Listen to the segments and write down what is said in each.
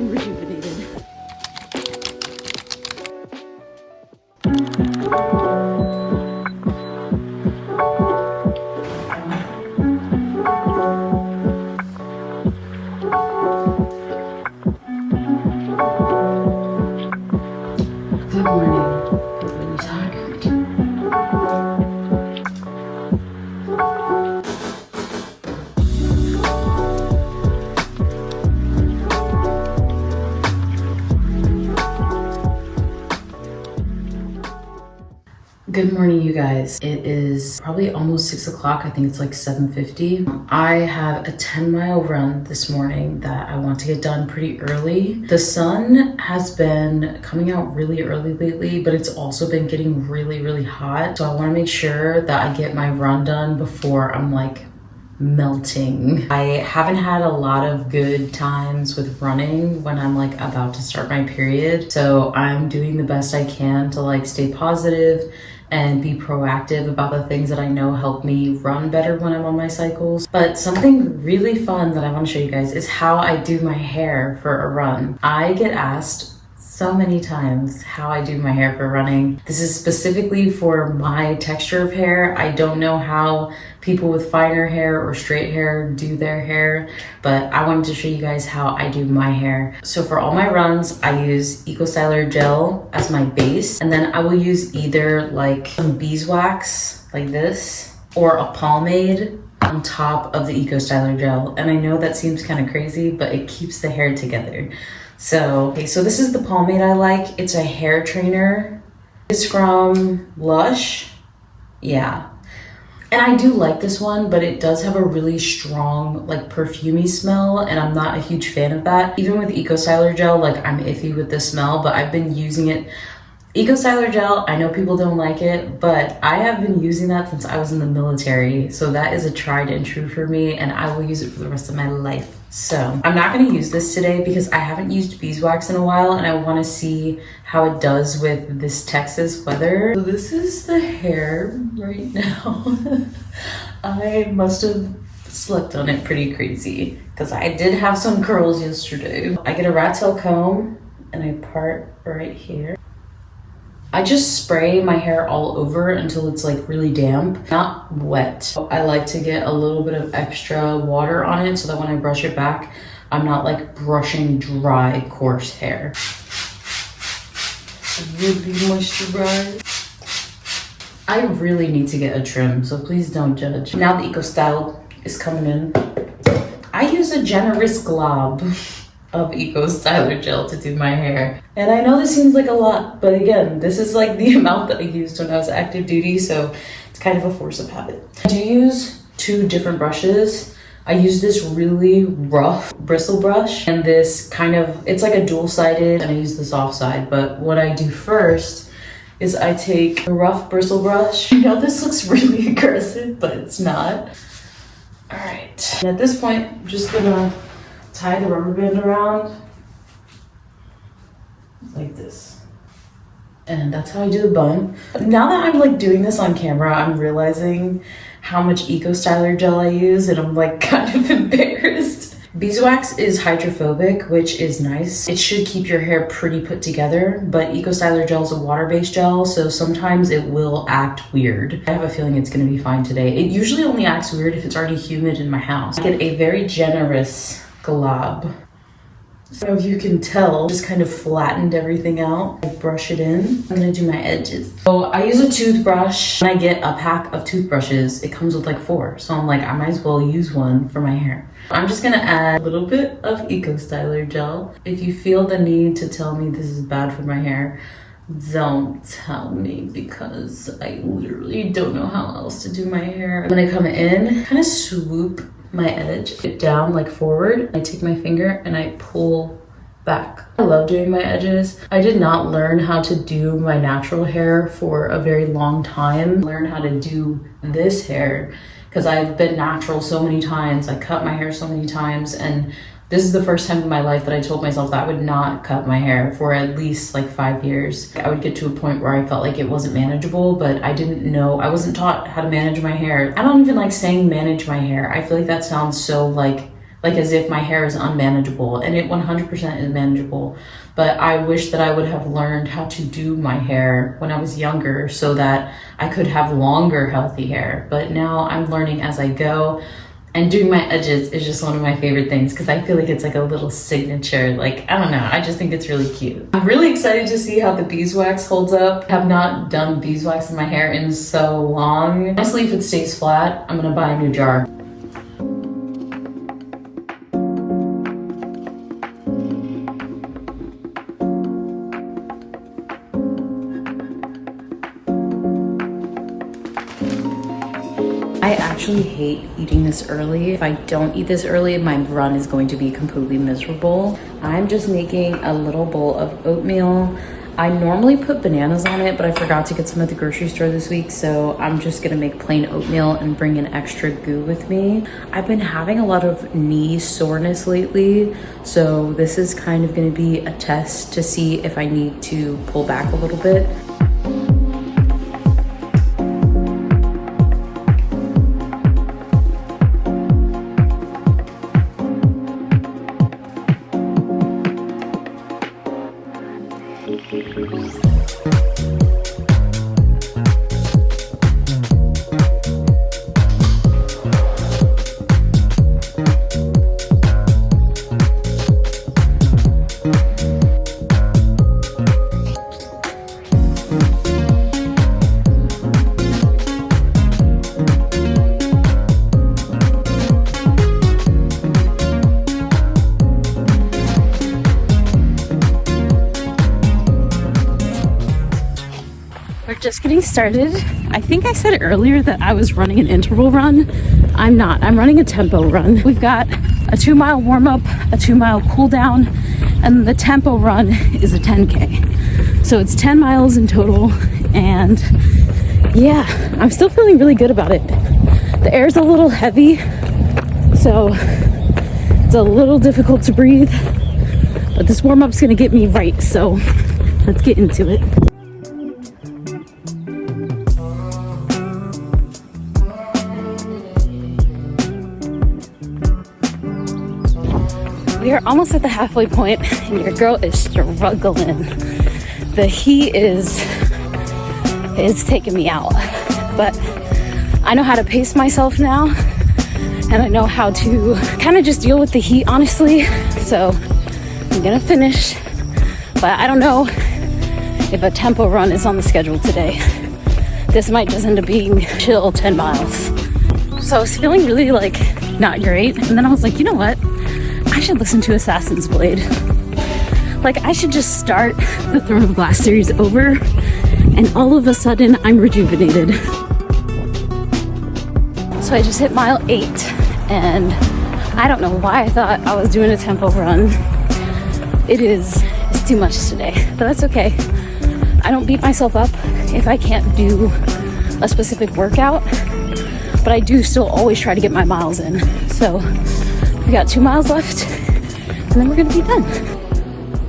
I'm rejuvenated. Good morning. I'm really tired. Good morning, you guys. It is probably almost 6 o'clock. I think it's like 7:50. I have a 10-mile run this morning that I want to get done pretty early. The sun has been coming out really early lately, but it's also been getting really hot. So I want to make sure that I get my run done before I'm like melting. I haven't had a lot of good times with running when I'm like about to start my period. So I'm doing the best I can to like stay positive and be proactive about the things that I know help me run better when I'm on my cycles. But something really fun that I want to show you guys is how I do my hair for a run. I get asked so many times how I do my hair for running. This is specifically for my texture of hair. I don't know how people with finer hair or straight hair do their hair, but I wanted to show you guys how I do my hair. So for all my runs, I use Eco Styler gel as my base, and then I will use either like some beeswax like this or a pomade on top of the Eco Styler gel. And I know that seems kind of crazy, but it keeps the hair together. So this is the pomade I like. It's a hair trainer. It's from Lush. Yeah. And I do like this one, but it does have a really strong, like perfumey smell, and I'm not a huge fan of that. Even with Eco Styler gel, like I'm iffy with the smell, but I've been using it. Eco Styler gel, I know people don't like it, but I have been using that since I was in the military. So that is a tried and true for me, and I will use it for the rest of my life. So I'm not gonna use this today because I haven't used beeswax in a while, and I wanna see how it does with this Texas weather. So this is the hair right now. I must have slept on it pretty crazy because I did have some curls yesterday. I get a rat tail comb and I part right here. I just spray my hair all over until it's like really damp, not wet. I like to get a little bit of extra water on it so that when I brush it back, I'm not like brushing dry, coarse hair. Really moisturize. I really need to get a trim, so please don't judge. Now the Eco Style is coming in. I use a generous glob of Eco Styler gel to do my hair. And I know this seems like a lot, but again, this is like the amount that I used when I was active duty, so it's kind of a force of habit. I do use two different brushes. I use this really rough bristle brush and this kind of, it's like a dual-sided, and I use the soft side, but what I do first is I take a rough bristle brush. I know this looks really aggressive, but it's not. All right, and at this point, I'm just gonna tie the rubber band around like this. And that's how I do the bun. Now that I'm like doing this on camera, I'm realizing how much Eco Styler gel I use, and I'm like kind of embarrassed. Beeswax is hydrophobic, which is nice. It should keep your hair pretty put together, but Eco Styler gel is a water-based gel, so sometimes it will act weird. I have a feeling it's gonna be fine today. It usually only acts weird if it's already humid in my house. I get a very generous glob. So if you can tell, just kind of flattened everything out. I brush it in. I'm gonna do my edges. So I use a toothbrush. When I get a pack of toothbrushes, it comes with like 4. So I'm like, I might as well use one for my hair. I'm just gonna add a little bit of Eco Styler gel. If you feel the need to tell me this is bad for my hair, don't tell me, because I literally don't know how else to do my hair. When I come in, kind of swoop my edge it down like forward. I take my finger and I pull back. I love doing my edges. I did not learn how to do my natural hair for a very long time. Learn how to do this hair because I've been natural so many times. I cut my hair so many times, and this is the first time in my life that I told myself that I would not cut my hair for at least like 5 years. I would get to a point where I felt like it wasn't manageable, but I didn't know, I wasn't taught how to manage my hair. I don't even like saying manage my hair. I feel like that sounds so like like as if my hair is unmanageable, and it 100% is manageable. But I wish that I would have learned how to do my hair when I was younger so that I could have longer, healthy hair. But now I'm learning as I go. And doing my edges is just one of my favorite things because I feel like it's like a little signature. Like, I don't know, I just think it's really cute. I'm really excited to see how the beeswax holds up. I have not done beeswax in my hair in so long. Honestly, if it stays flat, I'm gonna buy a new jar. I actually hate eating this early. If I don't eat this early, my run is going to be completely miserable. I'm just making a little bowl of oatmeal. I normally put bananas on it, but I forgot to get some at the grocery store this week, so I'm just gonna make plain oatmeal and bring an extra goo with me. I've been having a lot of knee soreness lately, so this is kind of gonna be a test to see if I need to pull back a little bit. Just getting started. I think I said earlier that I was running an interval run. I'm not. I'm running a tempo run. We've got a 2-mile warm up, a 2-mile cool down, and the tempo run is a 10K. So it's 10 miles in total. And yeah, I'm still feeling really good about it. The air's a little heavy, so it's a little difficult to breathe, but this warm up's gonna get me right. So let's get into it. We are almost at the halfway point, and your girl is struggling. The heat is taking me out, but I know how to pace myself now, and I know how to kind of just deal with the heat, honestly. So I'm gonna finish, but I don't know if a tempo run is on the schedule today. This might just end up being chill 10 miles. So I was feeling really like not great, and then I was like, you know what? I should listen to Assassin's Blade. Like, I should just start the Throne of Glass series over, and all of a sudden I'm rejuvenated. So I just hit mile 8, and I don't know why I thought I was doing a tempo run. It's too much today, but that's okay. I don't beat myself up if I can't do a specific workout, but I do still always try to get my miles in. So we got 2 miles left, and then we're gonna be done.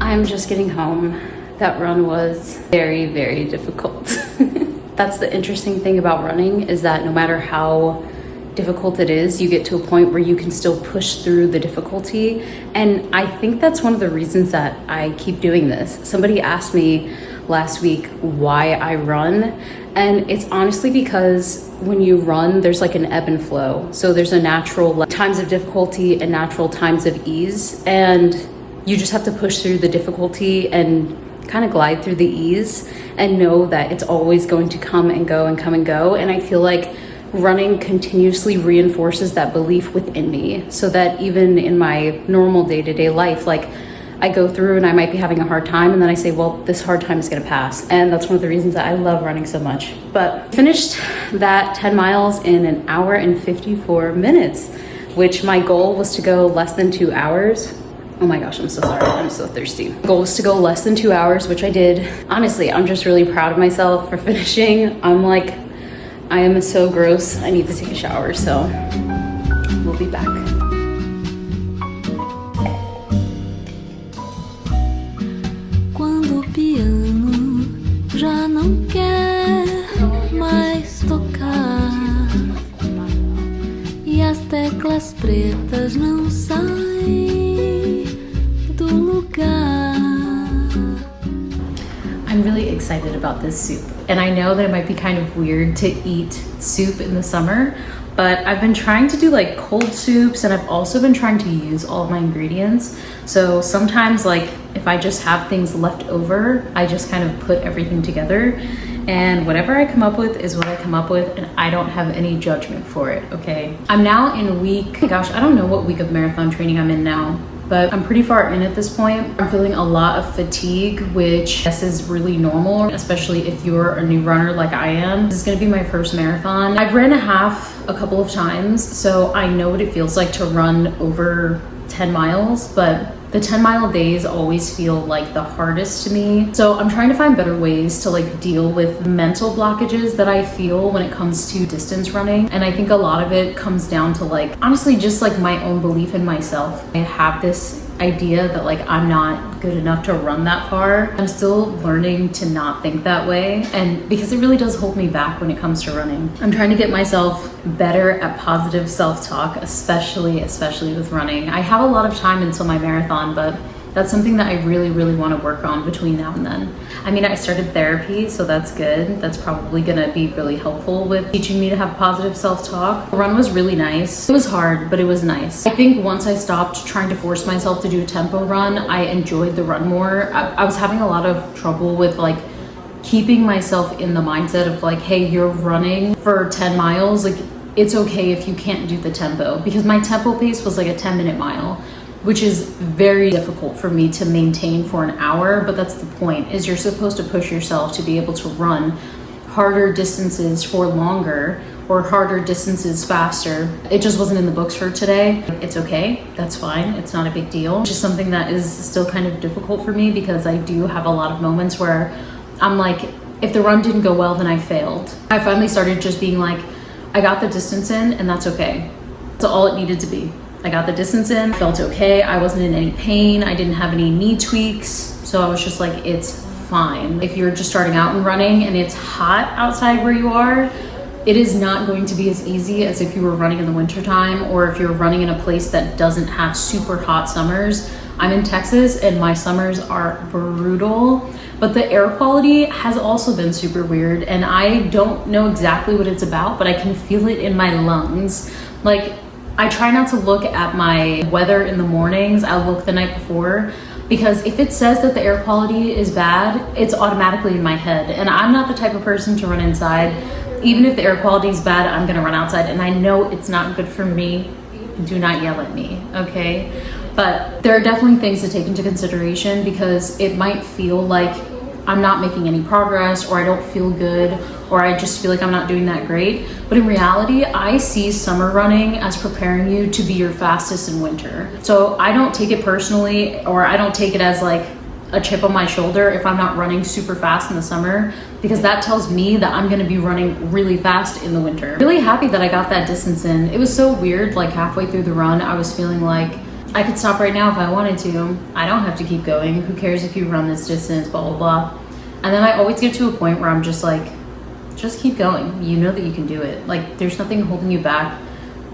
I'm just getting home. That run was very, very difficult. That's the interesting thing about running, is that no matter how difficult it is, you get to a point where you can still push through the difficulty. And I think that's one of the reasons that I keep doing this. Somebody asked me last week why I run, and it's honestly because when you run, there's like an ebb and flow. So there's a natural times of difficulty and natural times of ease, and you just have to push through the difficulty and kind of glide through the ease and know that it's always going to come and go and come and go. And I feel like running continuously reinforces that belief within me, so that even in my normal day-to-day life, like I go through and I might be having a hard time, and then I say, well, this hard time is gonna pass. And that's one of the reasons that I love running so much. But finished that 10 miles in 1 hour and 54 minutes, which my goal was to go less than 2 hours. Oh my gosh, I'm so sorry, I'm so thirsty. Goal was to go less than 2 hours, which I did. Honestly, I'm just really proud of myself for finishing. I am so gross, I need to take a shower, so we'll be back. Já não quer mais tocar e as teclas pretas não saem do lugar. I'm really excited about this soup. And I know that it might be kind of weird to eat soup in the summer, but I've been trying to do like cold soups, and I've also been trying to use all of my ingredients. So sometimes, like if I just have things left over, I just kind of put everything together, and whatever I come up with is what I come up with, and I don't have any judgment for it, okay? I'm now in week, gosh, I don't know what week of marathon training I'm in now, but I'm pretty far in at this point. I'm feeling a lot of fatigue, which I guess is really normal, especially if you're a new runner like I am. This is gonna be my first marathon. I've ran a half a couple of times, so I know what it feels like to run over 10 miles, but the 10-mile days always feel like the hardest to me. So I'm trying to find better ways to like deal with mental blockages that I feel when it comes to distance running. And I think a lot of it comes down to like, honestly, just like my own belief in myself. I have this idea that like I'm not good enough to run that far. I'm still learning to not think that way, and because it really does hold me back when it comes to running. I'm trying to get myself better at positive self-talk, especially with running. I have a lot of time until my marathon, but that's something that I really want to work on between now and then. I mean, I started therapy, so that's good. That's probably gonna be really helpful with teaching me to have positive self-talk. The run was really nice. It was hard, but it was nice. I think once I stopped trying to force myself to do a tempo run, I enjoyed the run more. I was having a lot of trouble with like keeping myself in the mindset of like, hey, you're running for 10 miles. Like, it's okay if you can't do the tempo, because my tempo pace was like a 10-minute mile, which is very difficult for me to maintain for an hour. But that's the point, is you're supposed to push yourself to be able to run harder distances for longer, or harder distances faster. It just wasn't in the books for today. It's okay, that's fine, it's not a big deal. It's just something that is still kind of difficult for me, because I do have a lot of moments where I'm like, if the run didn't go well, then I failed. I finally started just being like, I got the distance in, and that's okay. That's all it needed to be. I got the distance in, felt okay. I wasn't in any pain. I didn't have any knee tweaks. So I was just like, it's fine. If you're just starting out and running and it's hot outside where you are, it is not going to be as easy as if you were running in the wintertime, or if you're running in a place that doesn't have super hot summers. I'm in Texas and my summers are brutal, but the air quality has also been super weird, and I don't know exactly what it's about, but I can feel it in my lungs. Like, I try not to look at my weather in the mornings. I look the night before, because if it says that the air quality is bad, it's automatically in my head. And I'm not the type of person to run inside. Even if the air quality is bad, I'm gonna run outside, and I know it's not good for me. Do not yell at me, okay? But there are definitely things to take into consideration, because it might feel like I'm not making any progress, or I don't feel good, or I just feel like I'm not doing that great. But in reality, I see summer running as preparing you to be your fastest in winter. So I don't take it personally, or I don't take it as like a chip on my shoulder if I'm not running super fast in the summer, because that tells me that I'm gonna be running really fast in the winter. Really happy that I got that distance in. It was so weird, like halfway through the run, I was feeling like I could stop right now if I wanted to. I don't have to keep going. Who cares if you run this distance, blah, blah, blah. And then I always get to a point where I'm just like, just keep going. You know that you can do it. Like, there's nothing holding you back.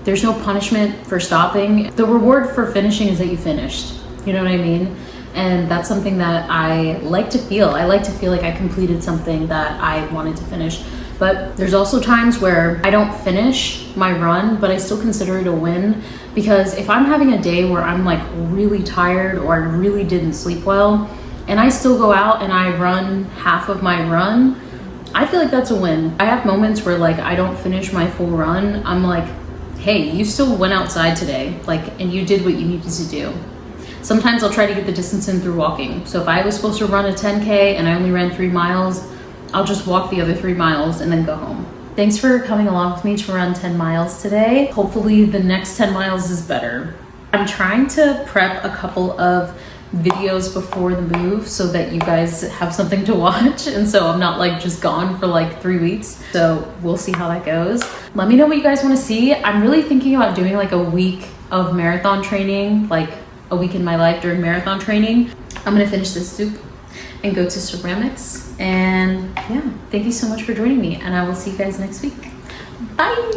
There's no punishment for stopping. The reward for finishing is that you finished. You know what I mean? And that's something that I like to feel. I like to feel like I completed something that I wanted to finish. But there's also times where I don't finish my run, but I still consider it a win, because if I'm having a day where I'm like really tired, or I really didn't sleep well, and I still go out and I run half of my run, I feel like that's a win. I have moments where like I don't finish my full run. I'm like, hey, you still went outside today, like, and you did what you needed to do. Sometimes I'll try to get the distance in through walking. So if I was supposed to run a 10K and I only ran 3 miles, I'll just walk the other 3 miles and then go home. Thanks for coming along with me to run 10 miles today. Hopefully the next 10 miles is better. I'm trying to prep a couple of videos before the move so that you guys have something to watch, and so I'm not like just gone for like 3 weeks. So we'll see how that goes. Let me know what you guys want to see. I'm really thinking about doing like a week of marathon training, like a week in my life during marathon training. I'm gonna finish this soup and go to ceramics, and yeah, thank you so much for joining me, and I will see you guys next week. Bye.